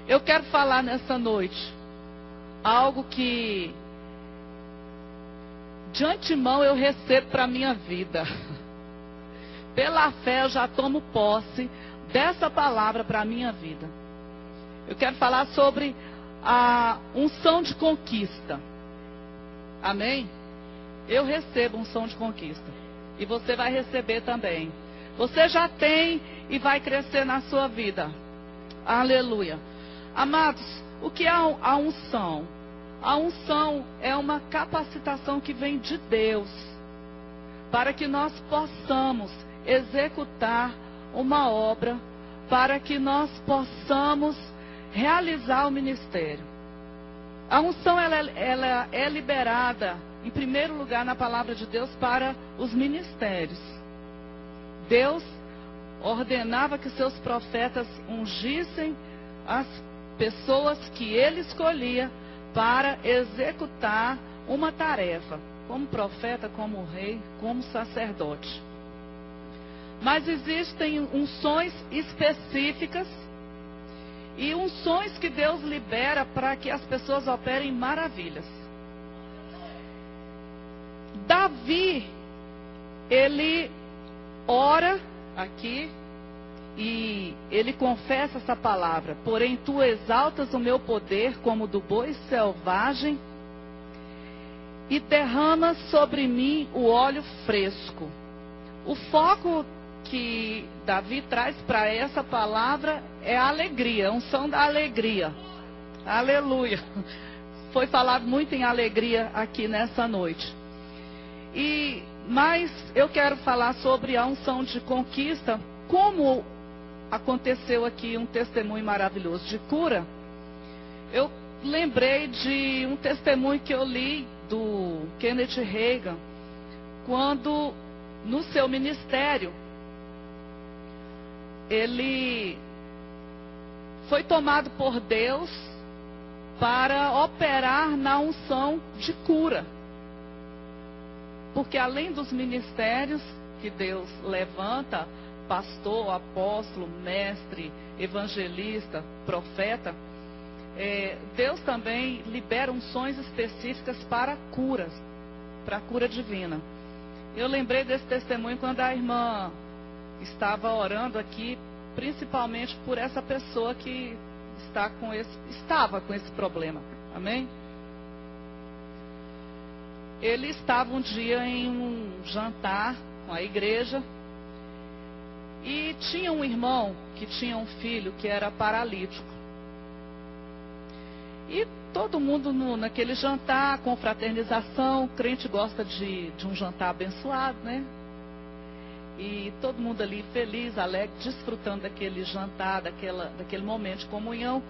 Eu quero falar nessa noite algo que de antemão eu recebo para a minha vida. Pela fé eu já tomo posse dessa palavra para a minha vida. Eu quero falar sobre a unção de conquista. Amém? Eu recebo unção de conquista. E você vai receber também. Você já tem e vai crescer na sua vida. Aleluia. Amados, o que é a unção? A unção é uma capacitação que vem de Deus para que nós possamos executar uma obra, para que nós possamos realizar o ministério. A unção ela é liberada, em primeiro lugar, na palavra de Deus para os ministérios. Deus ordenava que seus profetas ungissem as pessoas que ele escolhia para executar uma tarefa, como profeta, como rei, como sacerdote. Mas existem unções específicas e unções que Deus libera para que as pessoas operem maravilhas. Davi, ele ora aqui e ele confessa essa palavra: porém tu exaltas o meu poder como do boi selvagem e derramas sobre mim o óleo fresco. O foco que Davi traz para essa palavra é a alegria, a unção da alegria. Aleluia. Foi falado muito em alegria aqui nessa noite. Mas eu quero falar sobre a unção de conquista, como aconteceu aqui um testemunho maravilhoso de cura. Eu lembrei de um testemunho que eu li do Kenneth Hagin, quando no seu ministério ele foi tomado por Deus para operar na unção de cura. Porque além dos ministérios que Deus levanta, pastor, apóstolo, mestre, evangelista, profeta, Deus também libera unções específicas para curas, para a cura divina. Eu lembrei desse testemunho quando a irmã estava orando aqui, principalmente por essa pessoa que estava com esse problema. Amém? Ele estava um dia em um jantar com a igreja e tinha um irmão que tinha um filho que era paralítico. E todo mundo naquele jantar, com fraternização, o crente gosta de um jantar abençoado, né? E todo mundo ali feliz, alegre, desfrutando daquele jantar, daquele momento de comunhão.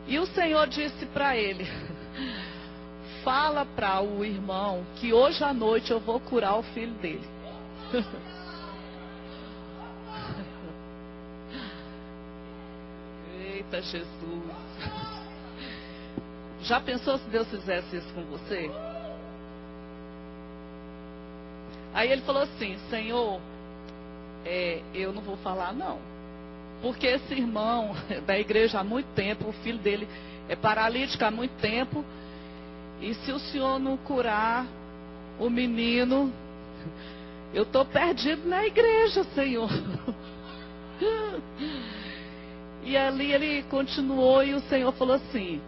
E o Senhor disse para ele: fala para o irmão que hoje à noite eu vou curar o filho dele. Eita Jesus. Já pensou se Deus fizesse isso com você? Aí ele falou assim: Senhor, eu não vou falar não. Porque esse irmão da igreja há muito tempo, o filho dele é paralítico há muito tempo. E se o Senhor não curar o menino, eu estou perdido na igreja, Senhor. E ali ele continuou e o Senhor falou assim: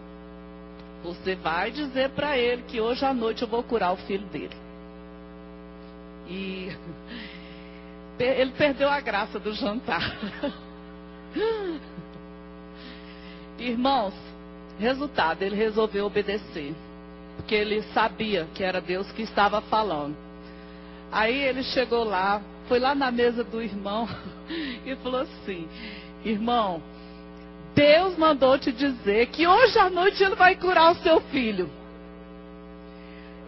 você vai dizer para ele que hoje à noite eu vou curar o filho dele. E ele perdeu a graça do jantar. Irmãos, resultado, ele resolveu obedecer. Porque ele sabia que era Deus que estava falando. Aí ele chegou lá, foi lá na mesa do irmão e falou assim: irmão, Deus mandou te dizer que hoje à noite ele vai curar o seu filho.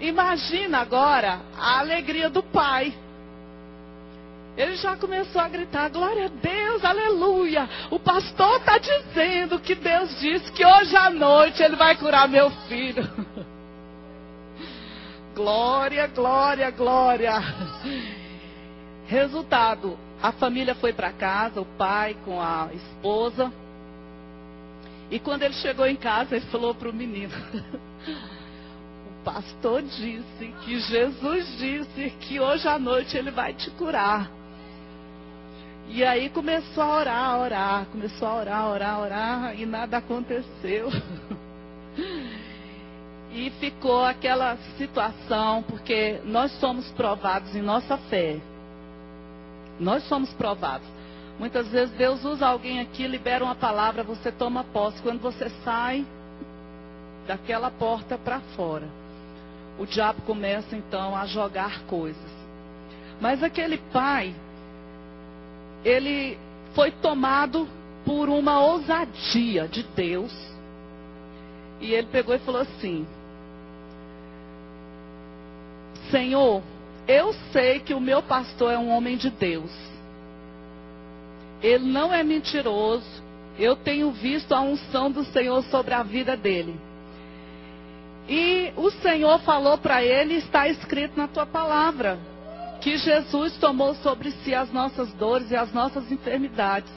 Imagina agora a alegria do pai. Ele já começou a gritar: glória a Deus, aleluia. O pastor está dizendo que Deus disse que hoje à noite ele vai curar meu filho. Glória, glória, glória. Resultado, a família foi para casa, o pai com a esposa. E quando ele chegou em casa, ele falou para o menino: o pastor disse que Jesus disse que hoje à noite ele vai te curar. E aí começou a orar, começou a orar, e nada aconteceu. E ficou aquela situação, porque nós somos provados em nossa fé. Nós somos provados. Muitas vezes Deus usa alguém aqui, libera uma palavra, você toma posse. Quando você sai daquela porta para fora, o diabo começa então a jogar coisas. Mas aquele pai, ele foi tomado por uma ousadia de Deus. E ele pegou e falou assim: Senhor, eu sei que o meu pastor é um homem de Deus. Ele não é mentiroso. Eu tenho visto a unção do Senhor sobre a vida dele. E o Senhor falou para ele, está escrito na tua palavra, que Jesus tomou sobre si as nossas dores e as nossas enfermidades.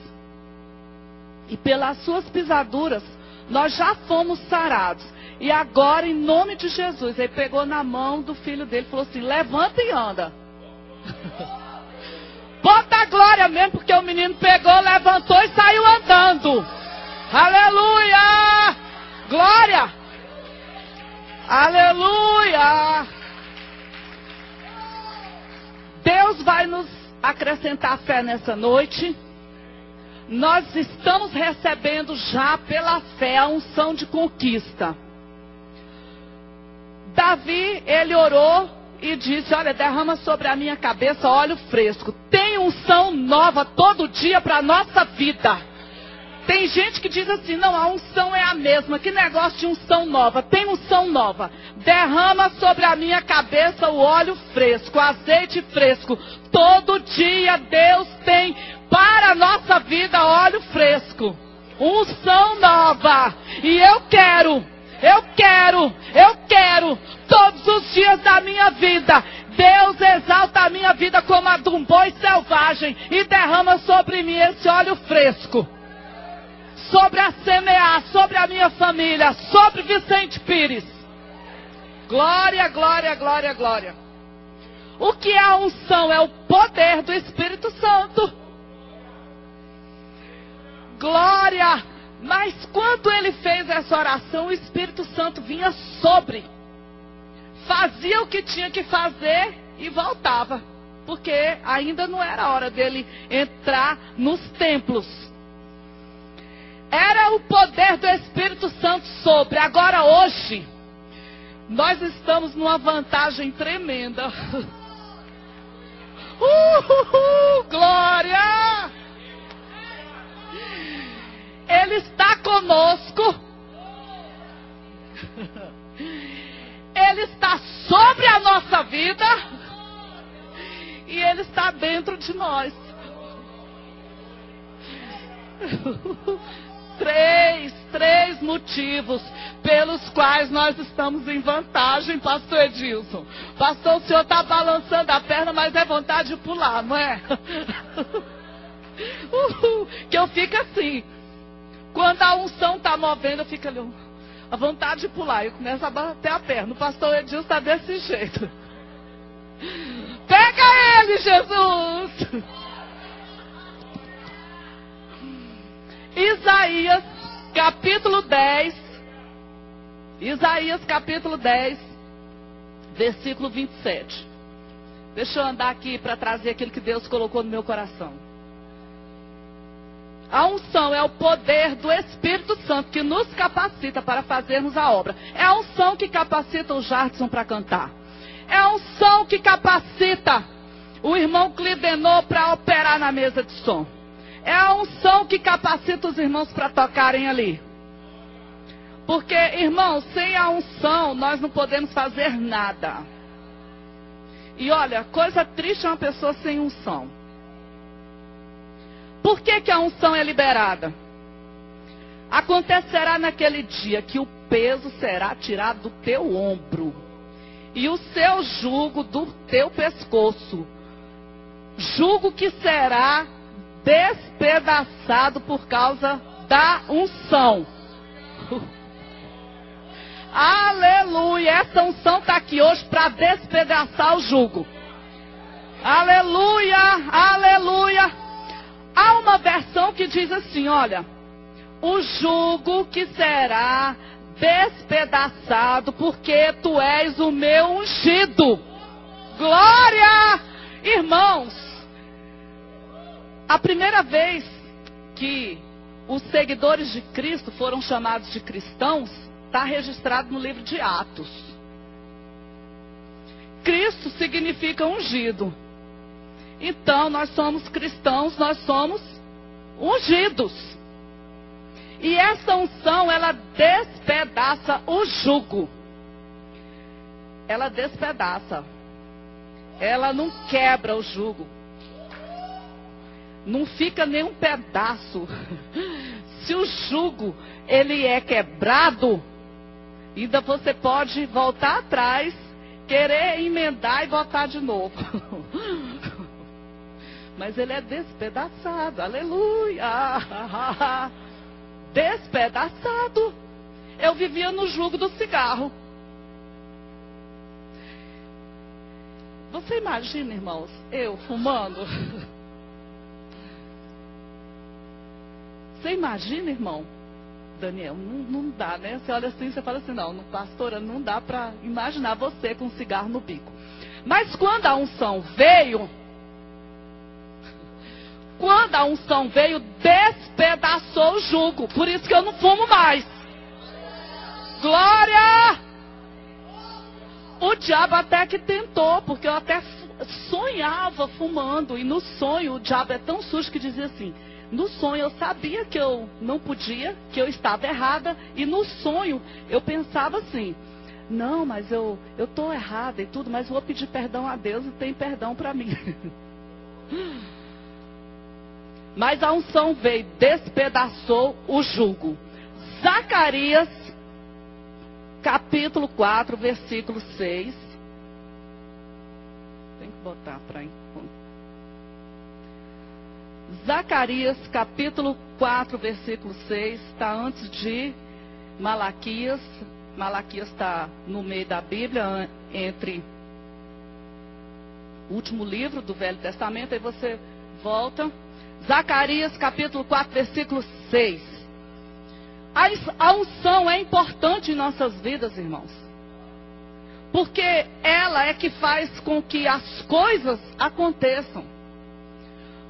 E pelas suas pisaduras, nós já fomos sarados. E agora, em nome de Jesus, ele pegou na mão do filho dele e falou assim: levanta e anda. Bota a glória mesmo, porque o menino pegou, levantou e saiu andando. Aleluia! Glória! Aleluia! Deus vai nos acrescentar fé nessa noite. Nós estamos recebendo já pela fé a unção de conquista. Davi, ele orou e disse: olha, derrama sobre a minha cabeça óleo fresco. Tem unção nova todo dia para a nossa vida. Tem gente que diz assim: não, a unção é a mesma. Que negócio de unção nova? Tem unção nova. Derrama sobre a minha cabeça o óleo fresco, o azeite fresco. Todo dia Deus tem para a nossa vida óleo fresco. Unção nova. E eu quero todos os dias da minha vida. Deus exalta a minha vida como a de um boi selvagem e derrama sobre mim esse óleo fresco. Sobre a semear, sobre a minha família, sobre Vicente Pires. Glória, glória, glória, glória. O que é a unção? É o poder do Espírito Santo. Glória. Mas quando ele fez essa oração, o Espírito Santo vinha sobre. Fazia o que tinha que fazer e voltava. Porque ainda não era hora dele entrar nos templos. Era o poder do Espírito Santo sobre. Agora hoje, nós estamos numa vantagem tremenda. Glória! Ele está conosco. Ele está sobre a nossa vida. E Ele está dentro de nós. Três motivos pelos quais nós estamos em vantagem, pastor Edilson. Pastor, o senhor está balançando a perna, mas é vontade de pular, não é? Que eu fico assim. Quando a unção está movendo, eu fico ali, a vontade de pular. Eu começo a bater a perna. O pastor Edilson está desse jeito. Pega ele, Jesus! Isaías, capítulo 10. Isaías, capítulo 10, versículo 27. Deixa eu andar aqui para trazer aquilo que Deus colocou no meu coração. A unção é o poder do Espírito Santo que nos capacita para fazermos a obra. É a unção que capacita o Jardson para cantar. É a unção que capacita o irmão Clidenô para operar na mesa de som. É a unção que capacita os irmãos para tocarem ali. Porque, irmãos, sem a unção nós não podemos fazer nada. E olha, coisa triste é uma pessoa sem unção. Por que a unção é liberada? Acontecerá naquele dia que o peso será tirado do teu ombro e o seu jugo do teu pescoço. Jugo que será despedaçado por causa da unção. Aleluia. Essa unção está aqui hoje para despedaçar o jugo. Aleluia, aleluia. Há uma versão que diz assim, olha: o jugo que será despedaçado, porque tu és o meu ungido. Glória! Irmãos, a primeira vez que os seguidores de Cristo foram chamados de cristãos, está registrado no livro de Atos. Cristo significa ungido. Então, nós somos cristãos, nós somos ungidos. E essa unção, ela despedaça o jugo. Ela despedaça. Ela não quebra o jugo. Não fica nem um pedaço. Se o jugo, ele é quebrado, ainda você pode voltar atrás, querer emendar e botar de novo. Mas ele é despedaçado. Aleluia. Despedaçado. Eu vivia no jugo do cigarro. Você imagina, irmãos, eu fumando? Você imagina, irmão? Daniel, não dá, né? Você olha assim, você fala assim, não, pastora, não dá para imaginar você com um cigarro no bico. Mas quando a unção veio, despedaçou o jugo. Por isso que eu não fumo mais. Glória! O diabo até que tentou, porque eu até sonhava fumando. E no sonho, o diabo é tão sujo que dizia assim, no sonho eu sabia que eu não podia, que eu estava errada. E no sonho eu pensava assim, não, mas eu estou errada e tudo, mas vou pedir perdão a Deus e tem perdão para mim. Mas a unção veio, despedaçou o jugo. Zacarias, capítulo 4, versículo 6. Tem que botar para encontrar. Zacarias, capítulo 4, versículo 6. Está antes de Malaquias. Malaquias está no meio da Bíblia, entre o último livro do Velho Testamento. Aí você volta. Zacarias capítulo 4, versículo 6. A unção é importante em nossas vidas, irmãos. Porque ela é que faz com que as coisas aconteçam.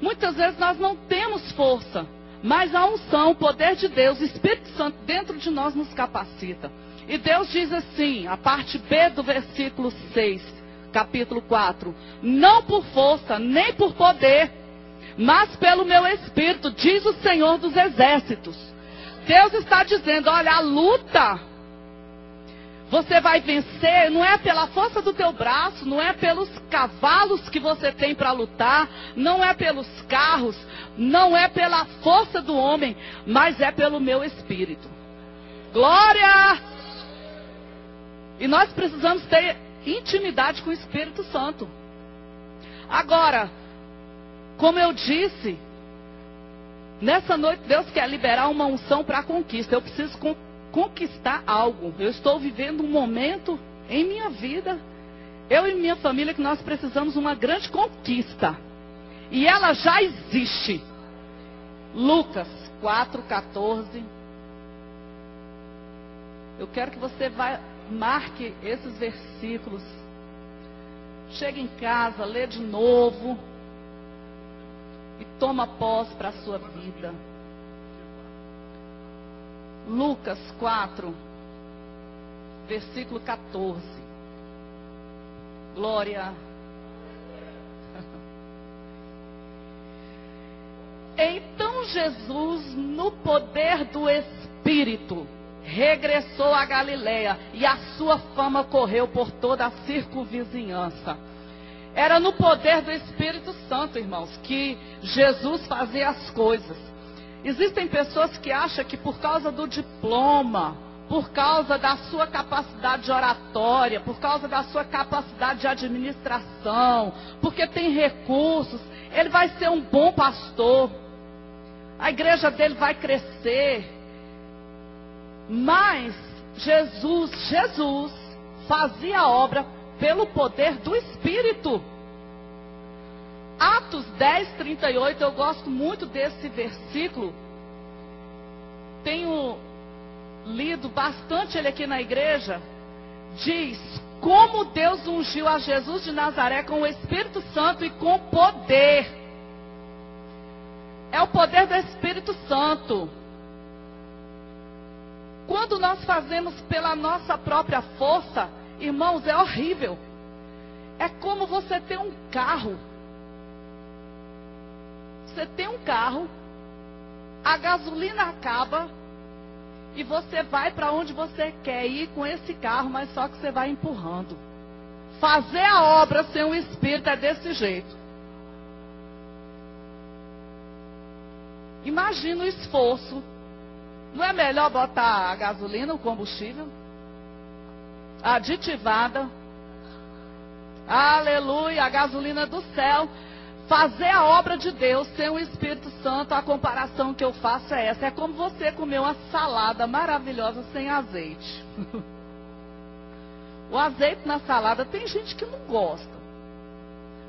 Muitas vezes nós não temos força, mas a unção, o poder de Deus, o Espírito Santo dentro de nós nos capacita. E Deus diz assim, a parte B do versículo 6, capítulo 4. Não por força, nem por poder, mas pelo meu Espírito, diz o Senhor dos Exércitos. Deus está dizendo, olha, a luta, você vai vencer, não é pela força do teu braço, não é pelos cavalos que você tem para lutar, não é pelos carros, não é pela força do homem, mas é pelo meu Espírito. Glória! E nós precisamos ter intimidade com o Espírito Santo. Agora, como eu disse, nessa noite Deus quer liberar uma unção para a conquista. Eu preciso conquistar algo. Eu estou vivendo um momento em minha vida, eu e minha família, que nós precisamos uma grande conquista. E ela já existe. Lucas 4:14. Eu quero que você marque esses versículos. Chega em casa, lê de novo. E toma posse para a sua vida. Lucas 4, versículo 14. Glória. Então Jesus, no poder do Espírito, regressou a Galiléia, e a sua fama correu por toda a circunvizinhança. Era no poder do Espírito Santo, irmãos, que Jesus fazia as coisas. Existem pessoas que acham que por causa do diploma, por causa da sua capacidade de oratória, por causa da sua capacidade de administração, porque tem recursos, ele vai ser um bom pastor, a igreja dele vai crescer. Mas Jesus fazia a obra pelo poder do Espírito. Atos 10:38, eu gosto muito desse versículo. Tenho lido bastante ele aqui na igreja. Diz: como Deus ungiu a Jesus de Nazaré com o Espírito Santo e com poder. É o poder do Espírito Santo. Quando nós fazemos pela nossa própria força, irmãos, é horrível. É como você ter um carro. Você tem um carro, a gasolina acaba e você vai para onde você quer ir com esse carro, mas só que você vai empurrando. Fazer a obra sem o Espírito é desse jeito. Imagina o esforço. Não é melhor botar a gasolina, o combustível, aditivada, aleluia, a gasolina do céu, fazer a obra de Deus sem o Espírito Santo? A comparação que eu faço é essa. É como você comer uma salada maravilhosa sem azeite. O azeite na salada, tem gente que não gosta,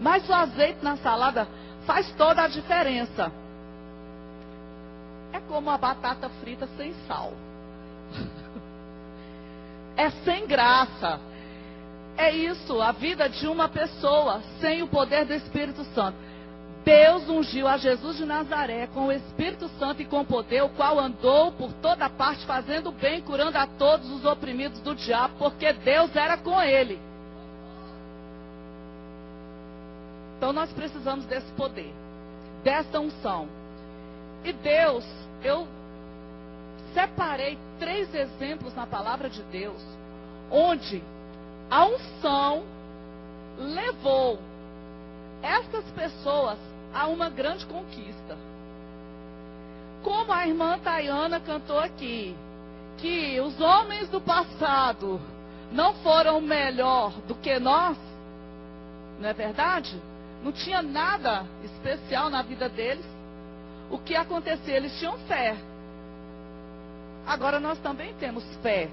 mas o azeite na salada faz toda a diferença. É como a batata frita sem sal. É sem graça. É isso, a vida de uma pessoa sem o poder do Espírito Santo. Deus ungiu a Jesus de Nazaré com o Espírito Santo e com poder, o qual andou por toda parte fazendo bem, curando a todos os oprimidos do diabo, porque Deus era com ele. Então nós precisamos desse poder, dessa unção. E Deus, eu separei 3 exemplos na palavra de Deus, onde a unção levou essas pessoas a uma grande conquista. Como a irmã Tayana cantou aqui, que os homens do passado não foram melhor do que nós, não é verdade? Não tinha nada especial na vida deles. O que acontecia? Eles tinham fé. Agora nós também temos fé.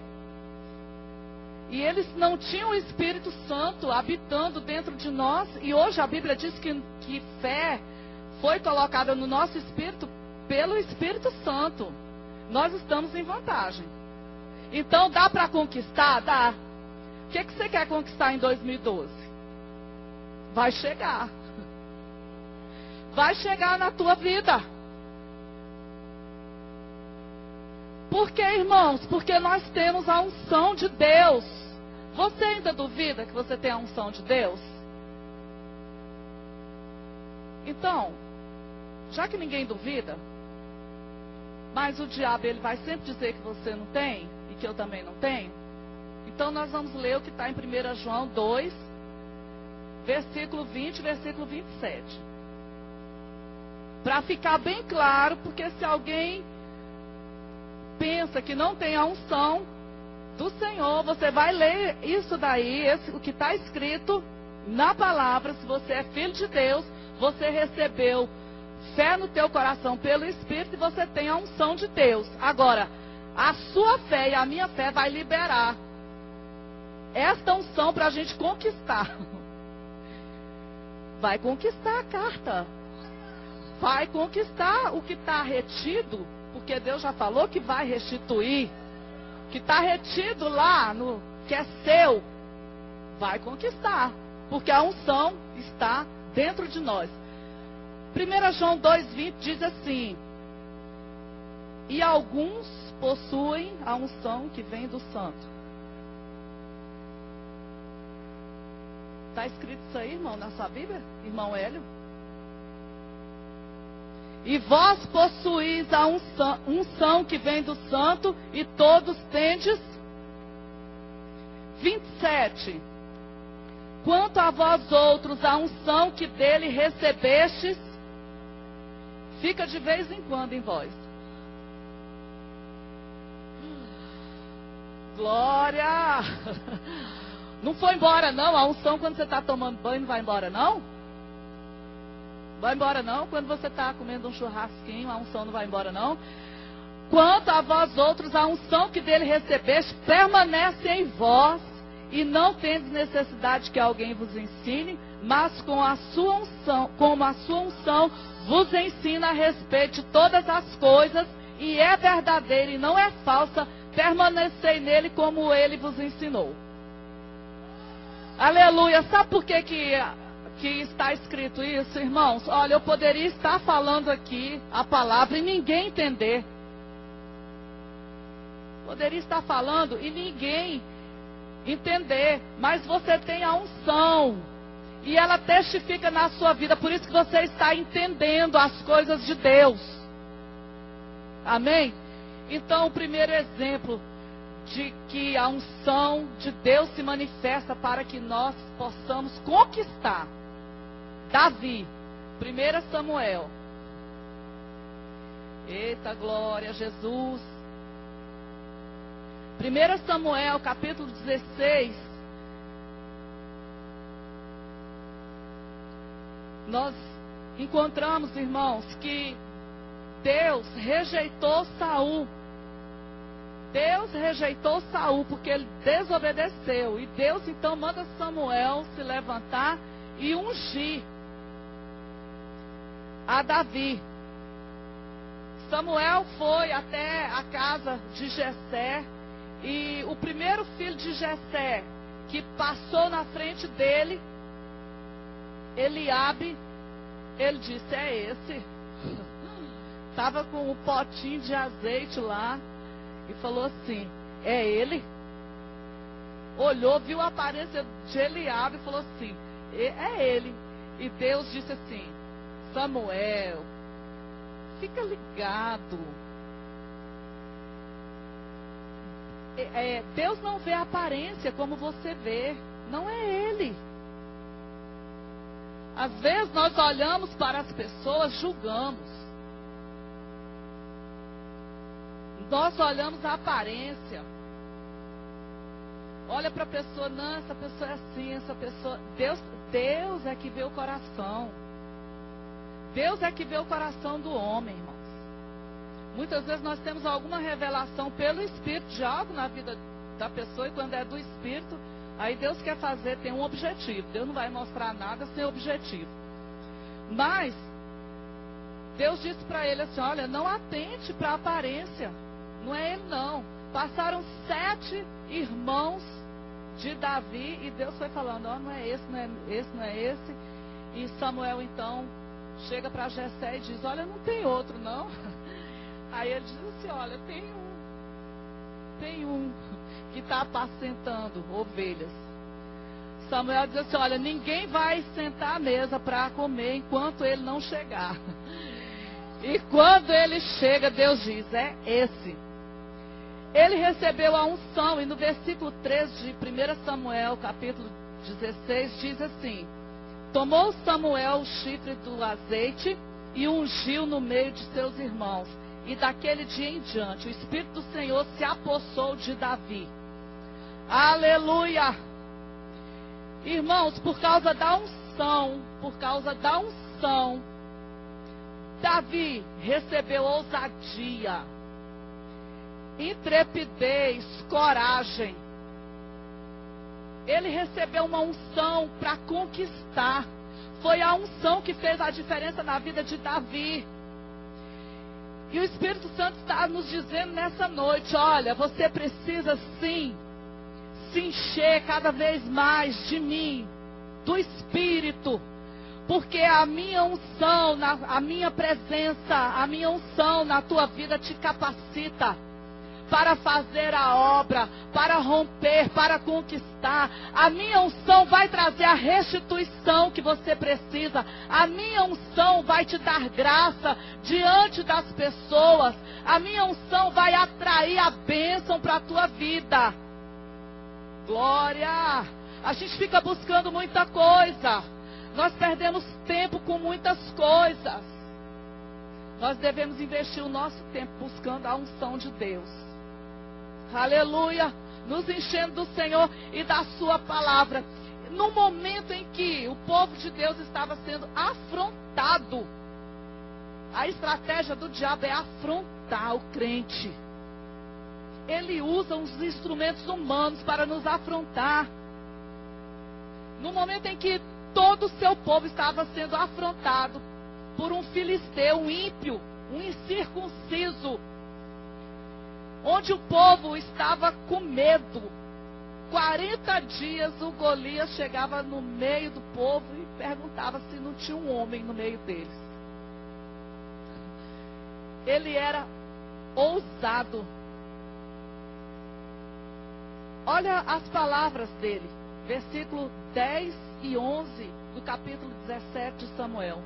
E eles não tinham o Espírito Santo habitando dentro de nós. E hoje a Bíblia diz que fé foi colocada no nosso espírito pelo Espírito Santo. Nós estamos em vantagem. Então dá para conquistar? Dá. O que você quer conquistar em 2012? Vai chegar. Vai chegar na tua vida. Por que, irmãos? Porque nós temos a unção de Deus. Você ainda duvida que você tem a unção de Deus? Então, já que ninguém duvida, mas o diabo ele vai sempre dizer que você não tem e que eu também não tenho. Então nós vamos ler o que está em 1 João 2, versículo 20 e versículo 27. Para ficar bem claro, porque se alguém pensa que não tem a unção do Senhor, você vai ler isso daí, o que está escrito na palavra. Se você é filho de Deus, você recebeu fé no teu coração pelo Espírito e você tem a unção de Deus. Agora, a sua fé e a minha fé vai liberar esta unção para a gente conquistar. Vai conquistar a carta. Vai conquistar o que está retido, porque Deus já falou que vai restituir. Que está retido lá, que é seu, vai conquistar. Porque a unção está dentro de nós. 1 João 2,20 diz assim: e alguns possuem a unção que vem do santo. Está escrito isso aí, irmão, na sua Bíblia? Irmão Hélio? E vós possuís a unção que vem do santo, e todos tendes. 27. Quanto a vós outros, a unção que dele recebestes, fica de vez em quando em vós. Glória! Não foi embora não? A unção quando você está tomando banho não vai embora não? Vai embora não? Quando você está comendo um churrasquinho, a unção não vai embora não? quanto a vós outros, a unção que dele recebeste permanece em vós, e não tendes necessidade que alguém vos ensine, mas como a sua unção vos ensina a respeito de todas as coisas, e é verdadeira e não é falsa, permanecei nele como ele vos ensinou. Aleluia. Sabe por que está escrito isso, irmãos? Olha, eu poderia estar falando aqui a palavra e ninguém entender. Poderia estar falando e ninguém entender. Mas você tem a unção. E ela testifica na sua vida. Por isso que você está entendendo as coisas de Deus. Amém? Então, o primeiro exemplo de que a unção de Deus se manifesta para que nós possamos conquistar. Davi, 1 Samuel. Eita glória a Jesus. 1 Samuel, capítulo 16. Nós encontramos, irmãos, que Deus rejeitou Saul. Deus rejeitou Saul porque ele desobedeceu. E Deus então manda Samuel se levantar e ungir a Davi. Samuel foi até a casa de Jessé. E o primeiro filho de Jessé que passou na frente dele, Eliabe, ele disse: é esse. Estava com um potinho de azeite lá e falou assim: é ele? Olhou, viu a aparência de Eliabe e falou assim: é ele. E Deus disse assim: Samuel, fica ligado. Deus não vê a aparência como você vê. Não é ele. Às vezes nós olhamos para as pessoas, julgamos. Nós olhamos a aparência. Olha para a pessoa, não, essa pessoa é assim, essa pessoa... Deus é que vê o coração. Deus é que vê o coração do homem, irmãos. Muitas vezes nós temos alguma revelação pelo Espírito de algo na vida da pessoa, e quando é do Espírito, aí Deus quer fazer, tem um objetivo. Deus não vai mostrar nada sem objetivo. Mas, Deus disse para ele assim: olha, não atente para a aparência. Não é ele não. Passaram 7 irmãos de Davi e Deus foi falando: ó, não é esse, não é esse, não é esse. E Samuel então chega para Jessé e diz: olha, não tem outro não. Aí ele diz assim: olha, tem um que está apacentando ovelhas. Samuel diz assim: olha, ninguém vai sentar à mesa para comer enquanto ele não chegar. E quando ele chega, Deus diz: é esse. Ele recebeu a unção, e no versículo 3 de 1 Samuel, capítulo 16, diz assim: tomou Samuel o chifre do azeite e ungiu no meio de seus irmãos. E daquele dia em diante, o Espírito do Senhor se apossou de Davi. Aleluia! Irmãos, por causa da unção, Davi recebeu ousadia, intrepidez, coragem. Ele recebeu uma unção para conquistar. Foi a unção que fez a diferença na vida de Davi. E o Espírito Santo está nos dizendo nessa noite: olha, você precisa sim se encher cada vez mais de mim, do Espírito. Porque a minha unção, a minha presença, a minha unção na tua vida te capacita para fazer a obra, para romper, para conquistar. A minha unção vai trazer a restituição que você precisa. A minha unção vai te dar graça diante das pessoas. A minha unção vai atrair a bênção para a tua vida. Glória! A gente fica buscando muita coisa. Nós perdemos tempo com muitas coisas. Nós devemos investir o nosso tempo buscando a unção de Deus. Aleluia! Nos enchendo do Senhor e da sua palavra. No momento em que o povo de Deus estava sendo afrontado, a estratégia do diabo é afrontar. afrontar o crente. Ele usa os instrumentos humanos para nos afrontar. No momento em que todo o seu povo estava sendo afrontado por um filisteu, um ímpio, um incircunciso, onde o povo estava com medo. 40 dias o Golias chegava no meio do povo e perguntava se não tinha um homem no meio deles. Ele era ousado. Olha as palavras dele, versículo 10 e 11 do capítulo 17 de Samuel.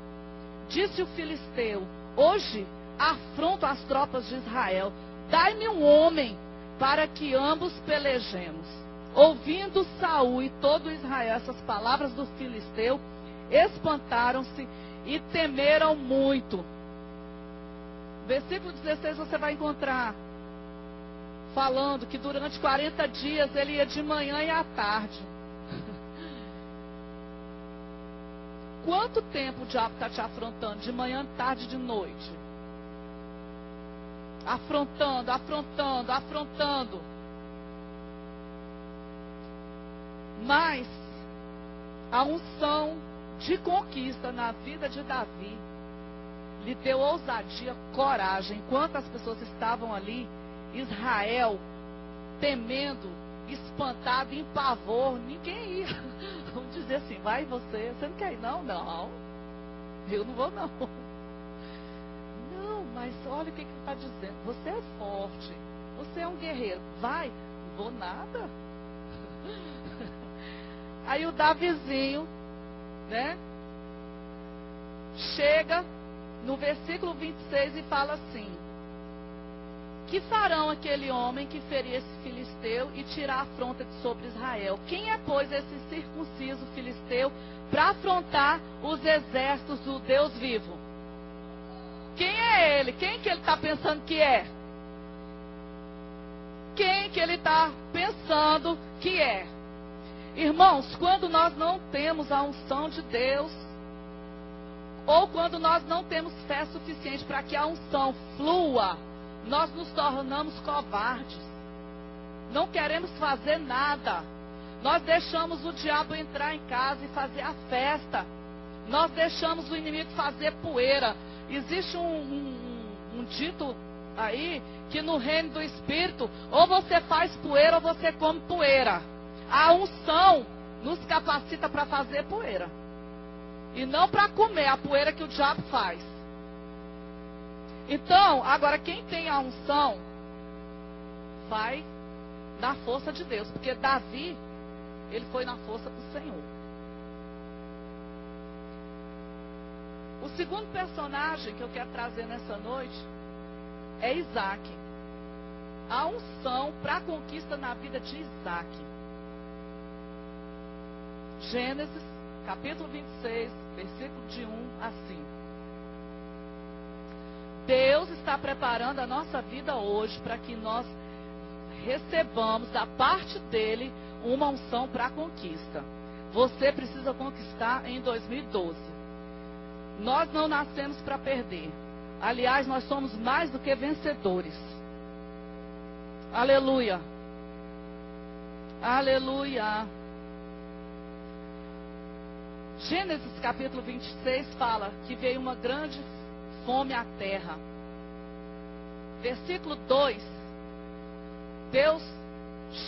Disse o filisteu: hoje afronto as tropas de Israel. Dai-me um homem para que ambos pelejemos. Ouvindo Saul e todo Israel essas palavras do filisteu, espantaram-se e temeram muito. Versículo 16 você vai encontrar falando que durante 40 dias ele ia de manhã e à tarde. Quanto tempo o diabo está te afrontando? De manhã, tarde e de noite. Afrontando, afrontando, afrontando. Mas a unção de conquista na vida de Davi lhe deu ousadia, coragem. Enquanto as pessoas estavam ali, Israel temendo, espantado, em pavor, ninguém ia. Vamos dizer assim: vai você não quer ir? Não, não, eu não vou não. Não, mas olha o que ele está dizendo: você é forte, você é um guerreiro, vai. Não vou nada. Aí o Davizinho, né, chega no versículo 26 e fala assim: que farão aquele homem que ferir esse filisteu e tirar a afronta de sobre Israel? Quem é, pois, esse circunciso filisteu para afrontar os exércitos do Deus vivo? Quem é ele? Quem que ele está pensando que é? Quem que ele está pensando que é? Irmãos, quando nós não temos a unção de Deus, ou quando nós não temos fé suficiente para que a unção flua, nós nos tornamos covardes. Não queremos fazer nada. Nós deixamos o diabo entrar em casa e fazer a festa. Nós deixamos o inimigo fazer poeira. Existe um dito aí que no reino do Espírito, ou você faz poeira ou você come poeira. A unção nos capacita para fazer poeira. E não para comer a poeira que o diabo faz. Então, agora quem tem a unção vai na força de Deus. Porque Davi, ele foi na força do Senhor. O segundo personagem que eu quero trazer nessa noite é Isaac. A unção para a conquista na vida de Isaac. Gênesis, capítulo 26, versículo de 1 a 5. Deus está preparando a nossa vida hoje para que nós recebamos da parte dele uma unção para a conquista. Você precisa conquistar em 2012. Nós não nascemos para perder. Aliás, nós somos mais do que vencedores. Aleluia. Aleluia. Gênesis capítulo 26 fala que veio uma grande fome à terra. Versículo 2. Deus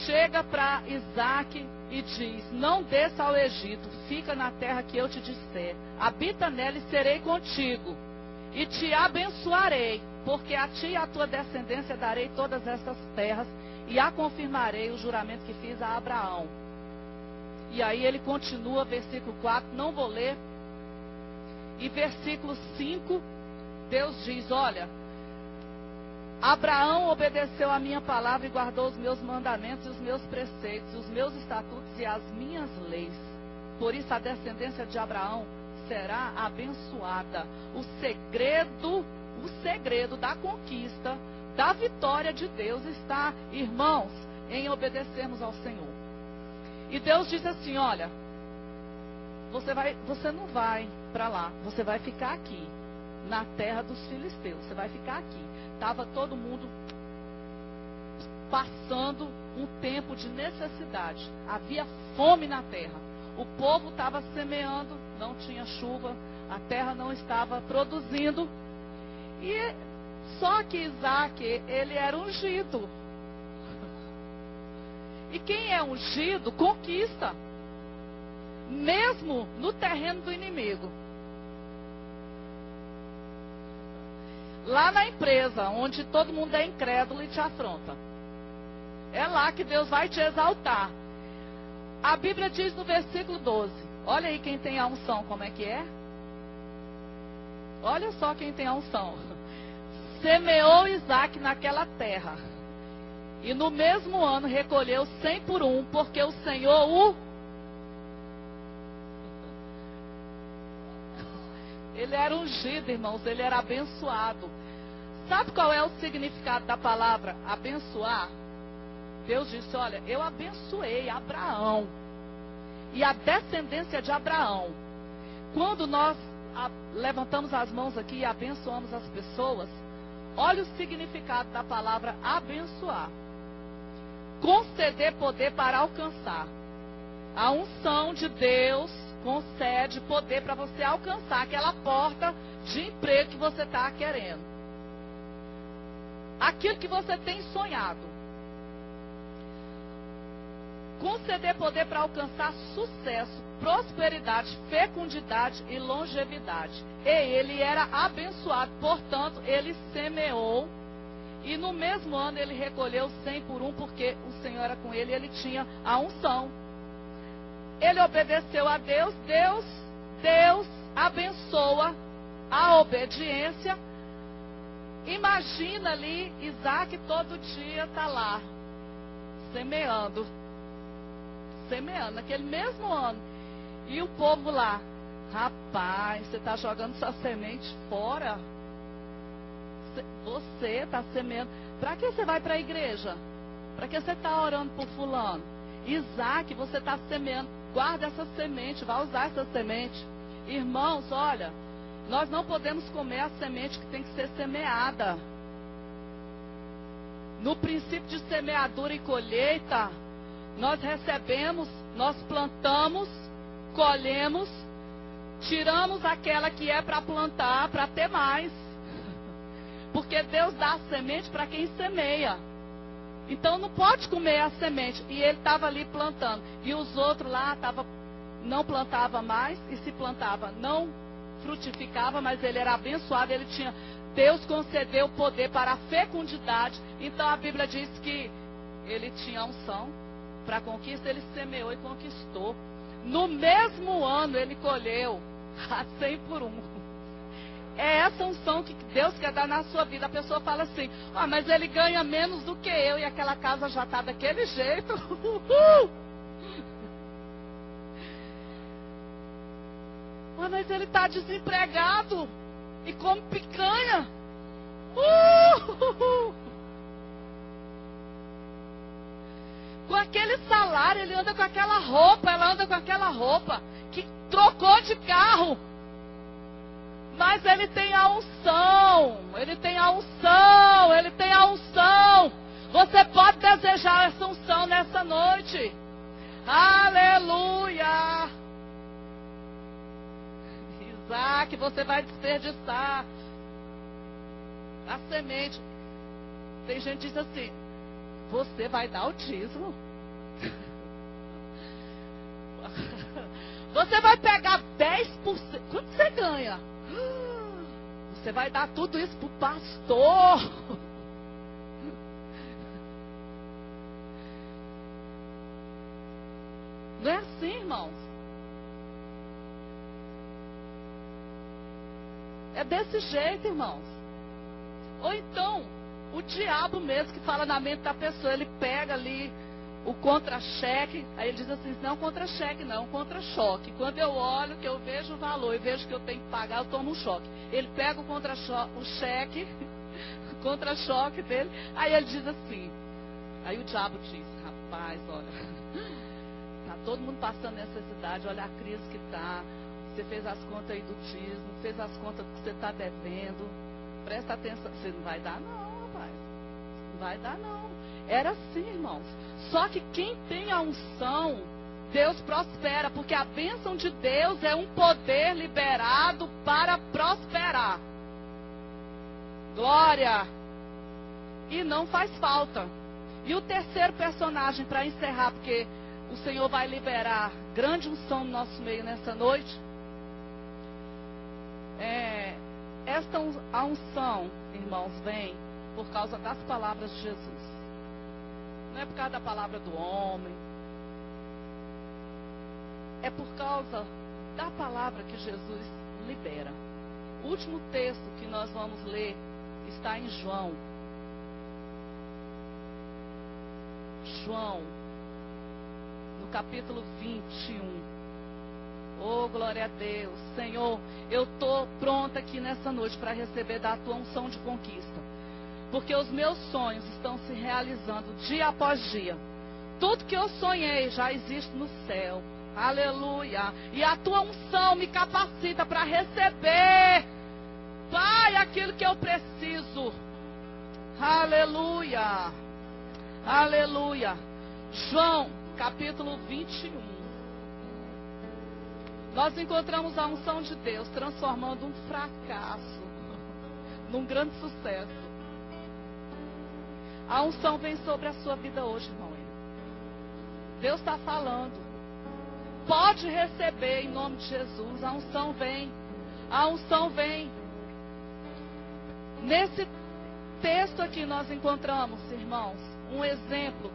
chega para Isaac e diz: não desça ao Egito, fica na terra que eu te disser. Habita nela e serei contigo. E te abençoarei, porque a ti e a tua descendência darei todas essas terras, e a confirmarei o juramento que fiz a Abraão. E aí ele continua, versículo 4, não vou ler. E versículo 5, Deus diz: olha, Abraão obedeceu a minha palavra e guardou os meus mandamentos e os meus preceitos, os meus estatutos e as minhas leis. Por isso a descendência de Abraão será abençoada. O segredo da conquista, da vitória de Deus está, irmãos, em obedecermos ao Senhor. E Deus diz assim: olha, você não vai para lá, você vai ficar aqui. na terra dos filisteus. Você vai ficar aqui. Estava todo mundo passando um tempo de necessidade. Havia fome na terra. O povo estava semeando, não tinha chuva, a terra não estava produzindo. E só que Isaac, ele era ungido. E quem é ungido, conquista. Mesmo no terreno do inimigo. Lá na empresa, onde todo mundo é incrédulo e te afronta. É lá que Deus vai te exaltar. A Bíblia diz no versículo 12. Olha aí quem tem a unção, como é que é? Olha só quem tem a unção. Semeou Isaac naquela terra. E no mesmo ano recolheu 100 por 1, porque o Senhor o... Ele era ungido, irmãos, ele era abençoado. Sabe qual é o significado da palavra abençoar? Deus disse, olha, eu abençoei Abraão e a descendência de Abraão. Quando nós levantamos as mãos aqui e abençoamos as pessoas, olha o significado da palavra abençoar. Conceder poder para alcançar. A unção de Deus concede poder para você alcançar aquela porta de emprego que você está querendo. Aquilo que você tem sonhado. Conceder poder para alcançar sucesso, prosperidade, fecundidade e longevidade. E ele era abençoado, portanto, ele semeou. E no mesmo ano ele recolheu 100 por 1, porque o Senhor era com ele e ele tinha a unção. Ele obedeceu a Deus, Deus abençoa a obediência. Imagina ali, Isaac todo dia está lá, semeando, naquele mesmo ano. E o povo lá, rapaz, você está jogando sua semente fora? Você está semeando. Para que você vai para a igreja? Para que você está orando por fulano? Isaac, você está semeando. Guarda essa semente, vai usar essa semente. Irmãos, olha, nós não podemos comer a semente que tem que ser semeada. No princípio de semeadura e colheita, nós recebemos, nós plantamos, colhemos, tiramos aquela que é para plantar, para ter mais. Porque Deus dá a semente para quem semeia. Então não pode comer a semente. E ele estava ali plantando. E os outros lá não plantavam mais. E se plantava, não frutificava. Mas ele era abençoado. Ele tinha... Deus concedeu poder para a fecundidade. Então a Bíblia diz que ele tinha unção para a conquista. Ele semeou e conquistou. No mesmo ano ele colheu a 100 por 1. É essa unção que Deus quer dar na sua vida. A pessoa fala assim, mas ele ganha menos do que eu e aquela casa já está daquele jeito. Mas ele está desempregado e come picanha. Com aquele salário, ele anda com aquela roupa, ela anda com aquela roupa, que trocou de carro. Mas ele tem a unção, ele tem a unção, ele tem a unção. Você pode desejar essa unção nessa noite. Aleluia. Isaac, você vai desperdiçar a semente. Tem gente que diz assim, você vai dar o dízimo? Você vai pegar 10%. Quanto você ganha? Você vai dar tudo isso para o pastor. Não é assim, irmãos? É desse jeito, irmãos. Ou então, o diabo mesmo que fala na mente da pessoa, ele pega ali o contra-cheque, aí ele diz assim, não é um contra-cheque, não, é um contra-choque. Quando eu olho, que eu vejo o valor e vejo que eu tenho que pagar, eu tomo um choque. Ele pega o cheque, o contra-choque dele, aí ele diz assim, aí o diabo diz, rapaz, olha, tá todo mundo passando necessidade, olha a crise que tá, Você fez as contas aí do dízimo, fez as contas que você está devendo. Presta atenção. Você não vai dar não, rapaz. Não vai dar não. Era assim, irmãos. Só que quem tem a unção, Deus prospera. Porque a bênção de Deus é um poder liberado para prosperar. Glória. E não faz falta. E o terceiro personagem, para encerrar, porque o Senhor vai liberar grande unção no nosso meio nessa noite. A unção, irmãos, vem por causa das palavras de Jesus. Não é por causa da palavra do homem. É por causa da palavra que Jesus libera. O último texto que nós vamos ler está em João. João, no capítulo 21. Oh, glória a Deus. Senhor, eu estou pronta aqui nessa noite para receber da tua unção de conquista. Porque os meus sonhos estão se realizando dia após dia. Tudo que eu sonhei já existe no céu. Aleluia. E a tua unção me capacita para receber, Pai, aquilo que eu preciso. Aleluia. Aleluia. João, capítulo 21. Nós encontramos a unção de Deus transformando um fracasso num grande sucesso. A unção vem sobre a sua vida hoje, irmão. Deus está falando. Pode receber em nome de Jesus. A unção vem. A unção vem. Nesse texto aqui nós encontramos, irmãos, um exemplo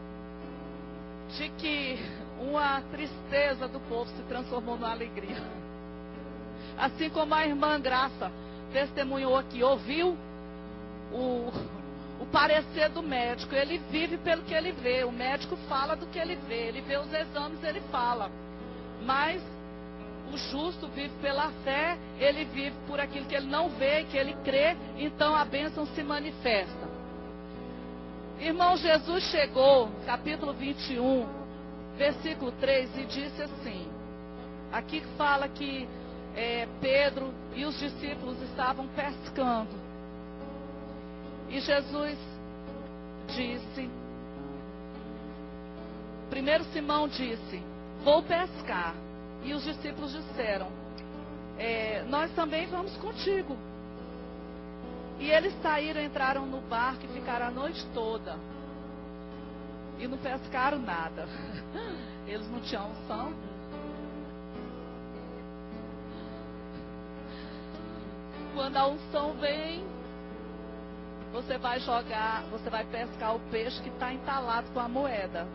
de que uma tristeza do povo se transformou numa alegria. Assim como a irmã Graça testemunhou aqui, ouviu o parecer do médico. Ele vive pelo que ele vê. O médico fala do que ele vê. Ele vê os exames, ele fala. Mas o justo vive pela fé. Ele vive por aquilo que ele não vê, que ele crê. Então a bênção se manifesta. Irmão, Jesus chegou, capítulo 21, versículo 3, e disse assim. Aqui fala que Pedro e os discípulos estavam pescando. E Jesus disse, primeiro Simão disse, vou pescar. E os discípulos disseram, nós também vamos contigo. E eles saíram, entraram no barco e ficaram a noite toda. E não pescaram nada. Eles não tinham unção. Quando a unção vem, você vai jogar, você vai pescar o peixe que está entalado com a moeda.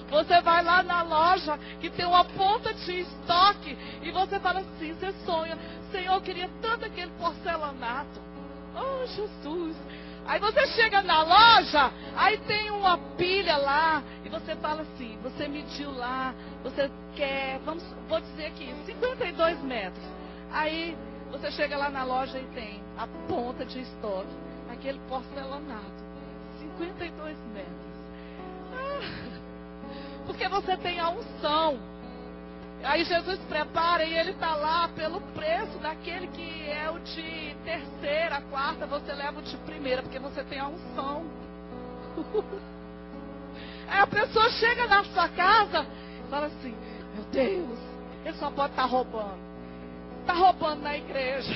Você vai lá na loja que tem uma ponta de estoque e você fala assim, você sonha, Senhor, eu queria tanto aquele porcelanato. Oh, Jesus. Aí você chega na loja, aí tem uma pilha lá e você fala assim, você mediu lá, você quer, vou dizer aqui, 52 metros. Aí você chega lá na loja e tem a ponta de estoque, aquele porcelanato, 52 metros. Porque você tem a unção. Aí Jesus prepara e ele está lá pelo preço daquele que é o de terceira, quarta, você leva o de primeira, porque você tem a unção. Aí a pessoa chega na sua casa e fala assim, meu Deus, ele só pode estar roubando. Está roubando na igreja.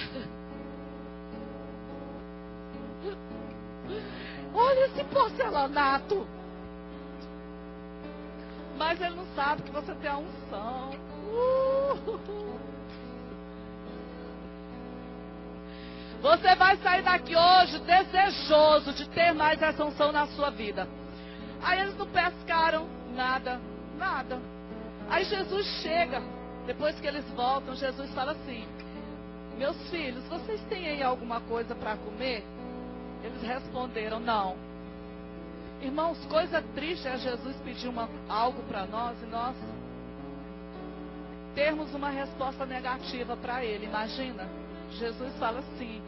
Olha esse porcelanato. Mas ele não sabe que você tem a unção. Você vai sair daqui hoje desejoso de ter mais essa unção na sua vida. Aí eles não pescaram nada. Aí Jesus chega. Depois que eles voltam, Jesus fala assim, meus filhos, vocês têm aí alguma coisa para comer? Eles responderam, não. Irmãos, coisa triste é Jesus pedir algo para nós e nós termos uma resposta negativa para ele. Imagina, Jesus fala assim,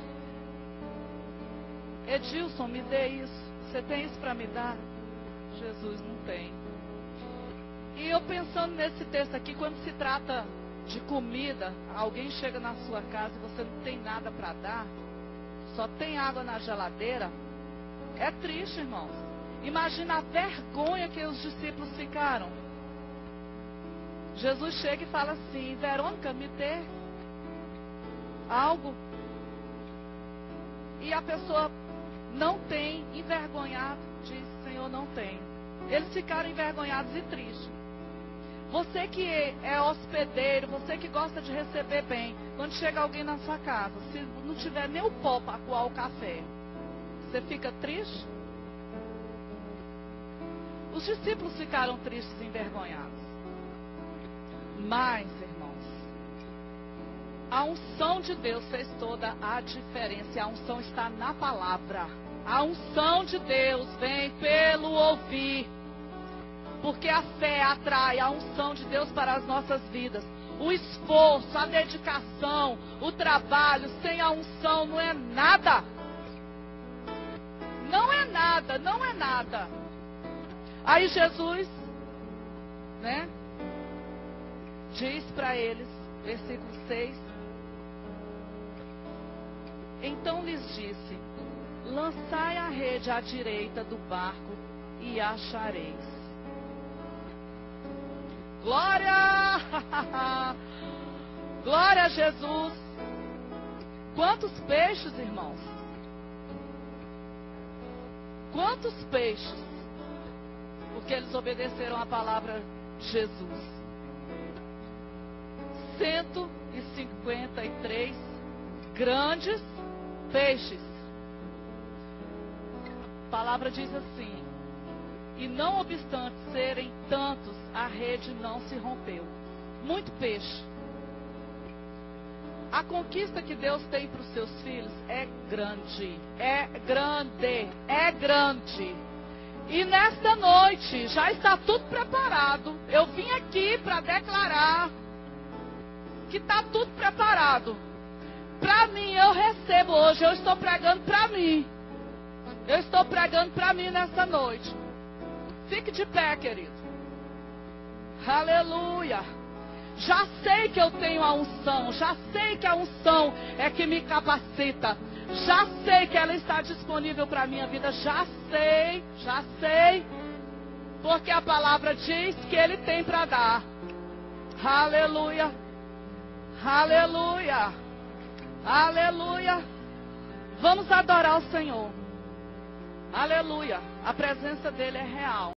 Edilson, me dê isso. Você tem isso para me dar? Jesus não tem. E eu pensando nesse texto aqui, quando se trata de comida, alguém chega na sua casa e você não tem nada para dar, só tem água na geladeira, é triste, irmãos. Imagina a vergonha que os discípulos ficaram. Jesus chega e fala assim: Verônica, me dê algo. E a pessoa não tem, envergonhado, diz: Senhor, não tenho. Eles ficaram envergonhados e tristes. Você que é hospedeiro, você que gosta de receber bem, quando chega alguém na sua casa, se não tiver nem o pó para coar o café, você fica triste? Os discípulos ficaram tristes e envergonhados. Mas, irmãos, a unção de Deus fez toda a diferença. A unção está na palavra. A unção de Deus vem pelo ouvir. Porque a fé atrai a unção de Deus para as nossas vidas. O esforço, a dedicação, o trabalho sem a unção não é nada. Não é nada, não é nada. Aí Jesus, né, diz para eles, versículo 6. Então lhes disse: lançai a rede à direita do barco e achareis. Glória! Glória a Jesus! Quantos peixes, irmãos? Quantos peixes? Porque eles obedeceram a palavra de Jesus. 153 grandes peixes. A palavra diz assim: e não obstante serem tantos, a rede não se rompeu. Muito peixe. A conquista que Deus tem para os seus filhos é grande. É grande. É grande. E nesta noite já está tudo preparado. Eu vim aqui para declarar que está tudo preparado. Para mim, eu recebo hoje. Eu estou pregando para mim. Eu estou pregando para mim nessa noite. Fique de pé, querido. Aleluia. Já sei que eu tenho a unção. Já sei que a unção é que me capacita. Já sei que ela está disponível para a minha vida. Já sei. Já sei. Porque a palavra diz que Ele tem para dar. Aleluia. Aleluia. Aleluia. Vamos adorar o Senhor. Aleluia. A presença dEle é real.